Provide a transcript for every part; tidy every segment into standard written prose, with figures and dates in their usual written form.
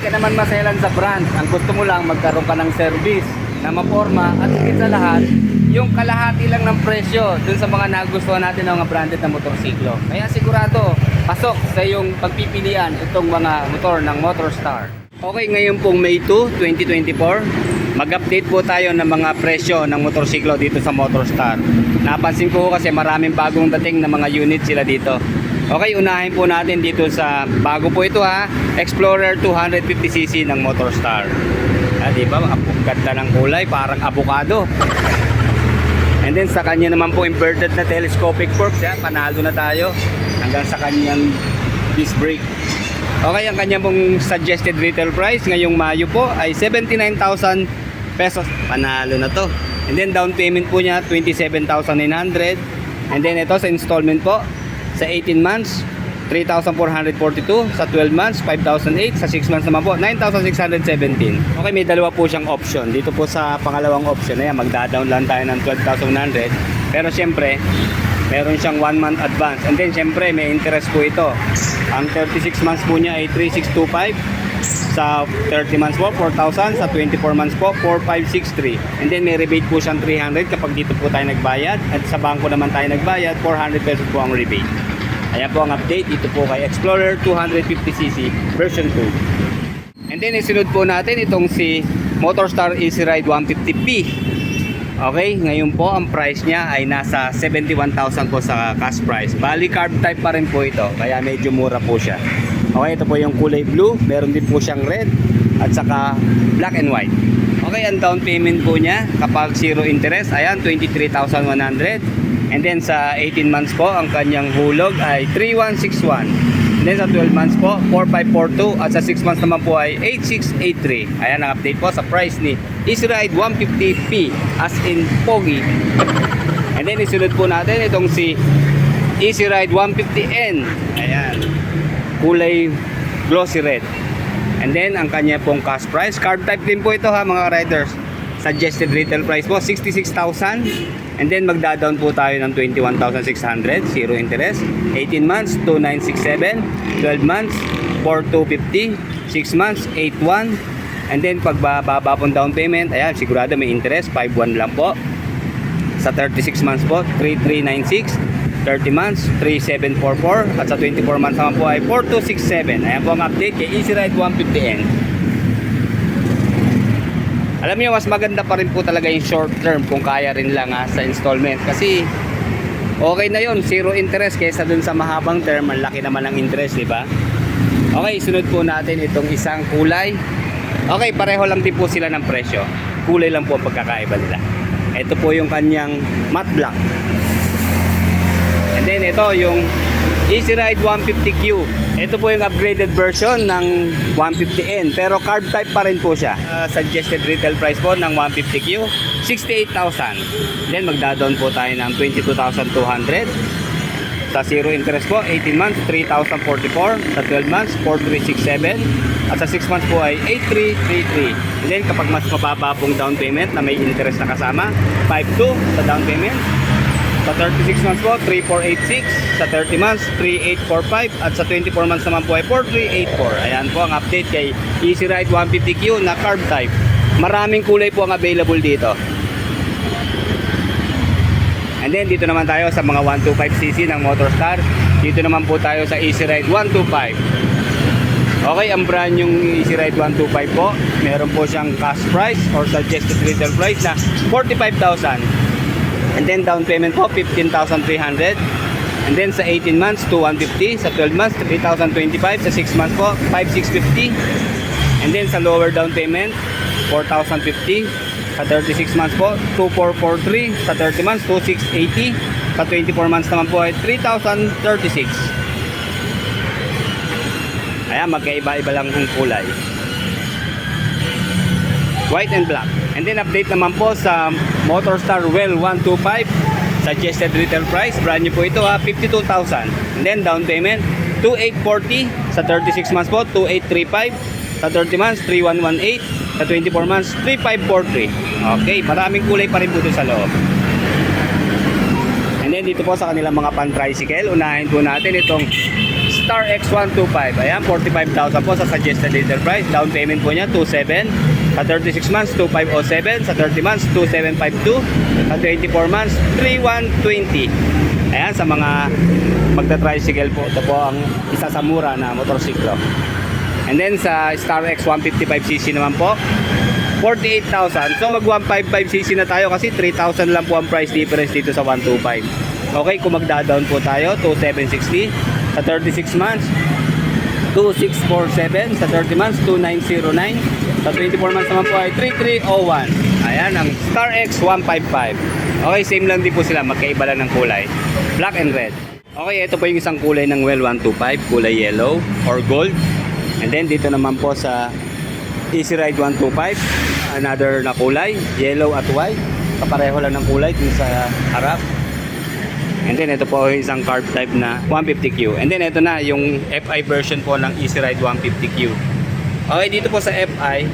ka naman maselan sa brand, ang gusto mo lang magkaroon ka ng service na maporma at higit sa lahat, yung kalahati lang ng presyo dun sa mga nagustuhan natin ng mga branded na motorsiklo. Kaya sigurado, pasok sa iyong pagpipilian itong mga motor ng Motorstar. Okay, ngayon pong May 2, 2024, mag-update po tayo ng mga presyo ng motorsiklo dito sa Motorstar. Napansin ko kasi maraming bagong dating na mga unit sila dito. Okay, unahin po natin dito sa bago po ito ha, Explorer 250cc ng Motorstar. Diba, ganda ng kulay, parang avocado. And then sa kanya naman po inverted na telescopic forks, panalo na tayo hanggang sa kanyang disc brake. Okay, ang kanya pong suggested retail price ngayong Mayo po ay 79,000 pesos. Panalo na to. And then down payment po niya 27,900. And then ito sa installment po sa 18 months 3,442, sa 12 months 5,008, sa 6 months naman po 9,617. Okay, may dalawa po siyang option. Dito po sa pangalawang option na yan, magda-down lang tayo ng 12,100. Pero syempre, meron siyang 1 month advance. And then syempre, may interest po ito. Ang 36 months po niya ay 3,625. Sa 30 months po, 4,000. Sa 24 months po, 4,563. And then may rebate po siyang 300 kapag dito po tayo nagbayad. At sa bangko naman tayo nagbayad, 400 pesos po ang rebate. Ayan po ang update dito po kay Explorer 250cc version 2. And then isunod po natin itong si Motorstar Easy Ride 150P. Okay, ngayon po ang price niya ay nasa 71,000 po sa cash price. Bali carb type pa rin po ito, kaya medyo mura po siya. Okay, ito po yung kulay blue, meron din po siyang red at saka black and white. Okay, ang down payment po niya kapag zero interest, ayan 23,100. And then sa 18 months po, ang kanyang hulog ay 3,161. And then sa 12 months po, 4,542. At sa 6 months naman po ay 8,683. Ayan ang update po sa price ni Easy Ride 150P as in Pogi. And then isunod po natin itong si Easy Ride 150N. Ayan, kulay glossy red. And then ang kanya pong cash price, carb type din po ito ha mga riders. Suggested retail price po 66,000. And then magda-down po tayo ng 21,600, zero interest. 18 months 2,967, 12 months 4,250, 6 months 8,1. And then pag bababa pong down payment, ayan sigurado may interest 5,1 lang po. Sa 36 months po 3,396, 30 months 3,744, at sa 24 months naman po ay 4,267. Ayan po ang update kay Easy Ride 150N. Alam niyo, mas maganda pa rin po talaga yung short term kung kaya rin lang sa installment. Kasi okay na yon, zero interest kaysa dun sa mahabang term, ang laki naman ng interest, di ba? Okay, sunod po natin itong isang kulay. Okay, pareho lang din po sila ng presyo. Kulay lang po ang pagkakaiba nila. Ito po yung kanyang matte black. And then ito yung Easy Ride 150Q. Ito po yung upgraded version ng 150N, pero carb type pa rin po siya. Suggested retail price po ng 150Q 68,000. Then magda-down po tayo ng 22,200. Sa zero interest po 18 months 3,044, sa 12 months 4,367, at sa 6 months po ay 8,333. And then kapag mas mababa pong down payment na may interest na kasama, 5,200 sa down payment. Sa 36 months po, 3,486. Sa 30 months, 3,845. At sa 24 months naman po ay 4,384. Ayan po ang update kay Easy Ride 150Q na carb type. Maraming kulay po ang available dito. And then dito naman tayo sa mga 125cc ng Motorstar. Dito naman po tayo sa Easy Ride 125. Okay, ang brand yung Easy Ride 125 po, meron po siyang cash price or suggested retail price na 45,000. And then down payment po 15,300. And then sa 18 months 2,150, sa 12 months 3,025, sa 6 months po 5,650. And then sa lower down payment 4,050, sa 36 months po 2,443, sa 30 months 2,680, sa 24 months naman po ay 3,036. Ayan, magkaiba-iba lang ang kulay, white and black. And then update naman po sa Motorstar Well 125. Suggested retail price, brand new po ito 52,000. And then down payment 2,840. Sa 36 months po 2,835. Sa 30 months 3,118. Sa 24 months 3,543. Okay, maraming kulay pa rin po sa loob. And then dito po sa kanilang mga pan-tricycle, unahin po natin itong Star X125. Ayan, 45,000 po sa suggested retail price. Down payment po niya, 2.7. Sa 36 months, 2.507. Sa 30 months, 2.752. Sa 24 months, 3.120. Ayan, sa mga magta-tricycle po, ito po ang isa sa mura na motorsiklo. And then sa Star X 155cc naman po, 48,000. So mag 155cc na tayo kasi 3,000 lang po ang price difference dito sa 125. Okay, kung magda-down po tayo, 2,760. Sa 36 months, 2,647. Sa 30 months, 2,909. Sa 24 months naman po ay 3,301. Ayan ang Star X 155. Okay, same lang din po sila, magkaiba lang ng kulay, black and red. Okay, ito po yung isang kulay ng Well 125, kulay yellow or gold. And then dito naman po sa Easy Ride 125, another na kulay, yellow at white. Kapareho lang ng kulay dun sa harap. And then ito po isang carb type na 150Q. And then ito na yung FI version po ng Easy Ride 150Q. Okay, dito po sa FI,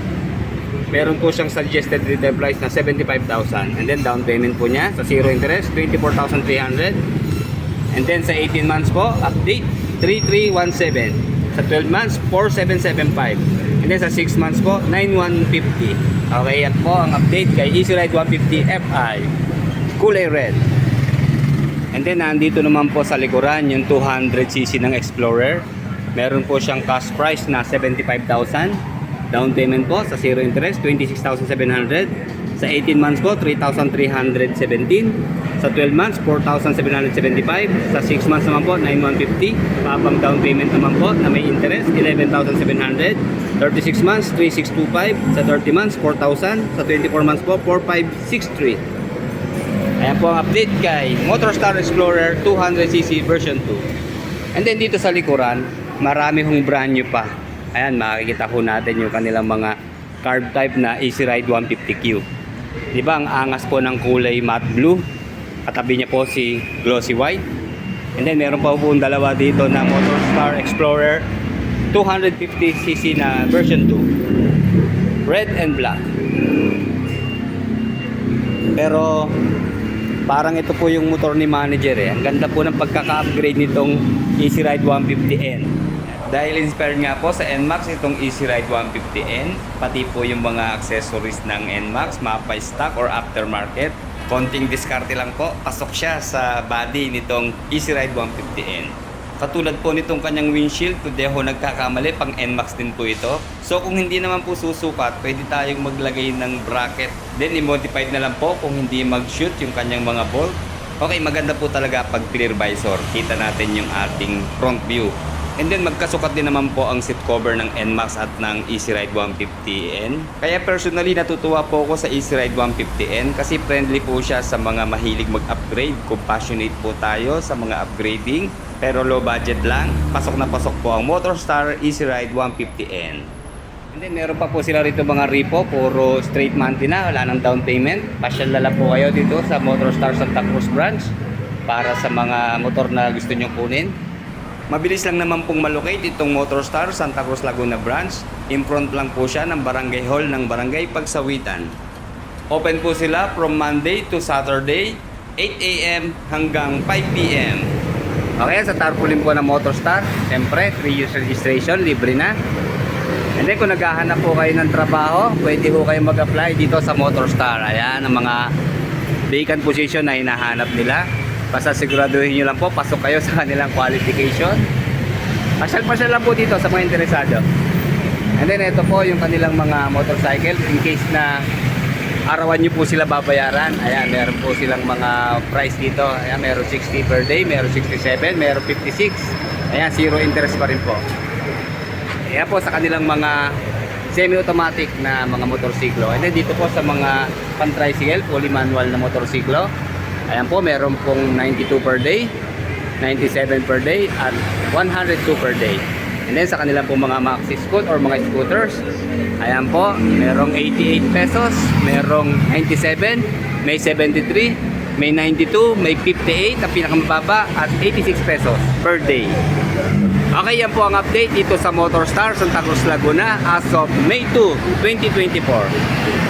meron po siyang suggested retail price na 75,000. And then down payment po niya sa zero interest, 24,300. And then sa 18 months po, update, 3,317. Sa 12 months, 4,775. And then sa 6 months po, 9,150. Okay, yan po ang update kay Easy Ride 150 FI. Kulay red. And then nandito naman po sa likuran yung 200cc ng Explorer. Meron po siyang cash price na 75,000. Down payment po sa zero interest, 26,700. Sa 18 months po, 3,317. Sa 12 months, 4,775. Sa 6 months naman po, 9,150. Papang down payment naman po na may interest, 11,700. 36 months, 3,625. Sa 30 months, 4,000. Sa 24 months po, 4,563. Ayan po ang update kay Motorstar Explorer 200cc version 2. And then dito sa likuran, marami hong brand new pa. Ayan, makikita ho natin yung kanilang mga carb type na Easy Ride 150Q. Di ba ang angas po ng kulay matte blue? Katabi niya po si glossy white. And then meron pa po dalawa dito na Motorstar Explorer 250cc na version 2. Red and black. Pero parang ito po yung motor ni manager eh. Ang ganda po ng pagkaka-upgrade nitong Easy Ride 150N. Dahil inspired nga po sa NMAX itong Easy Ride 150N, pati po yung mga accessories ng NMAX, mapa stock or aftermarket. Konting diskarte lang po, pasok siya sa body nitong Easy Ride 150N. Katulad po nitong kanyang windshield, kundi ako nagkakamali, pang NMAX din po ito. So kung hindi naman po susukat, pwede tayong maglagay ng bracket. Then i-modified na lang po kung hindi mag-shoot yung kanyang mga bolt. Okay, maganda po talaga pag clear visor. Kita natin yung ating front view. And then magkasukat din naman po ang seat cover ng NMAX at ng Easy Ride 150N. Kaya personally natutuwa po ako sa Easy Ride 150N kasi friendly po siya sa mga mahilig mag-upgrade. Compassionate po tayo sa mga upgrading. Pero low budget lang, pasok na pasok po ang Motorstar Easy Ride 150N. And then meron pa po sila rito mga repo, puro straight monthly na, wala nang down payment. Pasyal na lang po kayo dito sa Motorstar Santa Cruz branch para sa mga motor na gusto nyo kunin. Mabilis lang naman pong malocate itong Motorstar Santa Cruz Laguna branch. In front lang po siya ng Barangay Hall ng Barangay Pagsawitan. Open po sila from Monday to Saturday, 8 AM hanggang 5 PM. Okay, sa tarpaulin po ng Motorstar, siyempre 3 years registration, libre na. And then kung naghahanap po kayo ng trabaho, pwede po kayo mag-apply dito sa Motorstar. Ayan, ang mga vacant position na hinahanap nila. Basta siguraduhin nyo lang po, pasok kayo sa kanilang qualification. Pasyal-pasyal lang po dito sa mga interesado. And then ito po yung kanilang mga motorcycle in case na arawan nyo po sila babayaran. Ayan, meron po silang mga price dito. Ayan, meron 60 per day, meron 67, meron 56. Ayan, zero interest pa rin po. Ayan po sa kanilang mga semi-automatic na mga motorsiklo. And then dito po sa mga pan-tricycle, fully manual na motorsiklo. Ayan po, meron pong 92 per day, 97 per day, at 102 per day. And then sa kanilang pong mga maxi scoot or mga scooters, ayan po, merong 88 pesos, merong 97, may 73, may 92, may 58, ang pinakamababa, at 86 pesos per day. Okay, yan po ang update dito sa Motorstar Santa Cruz Laguna as of May 2, 2024.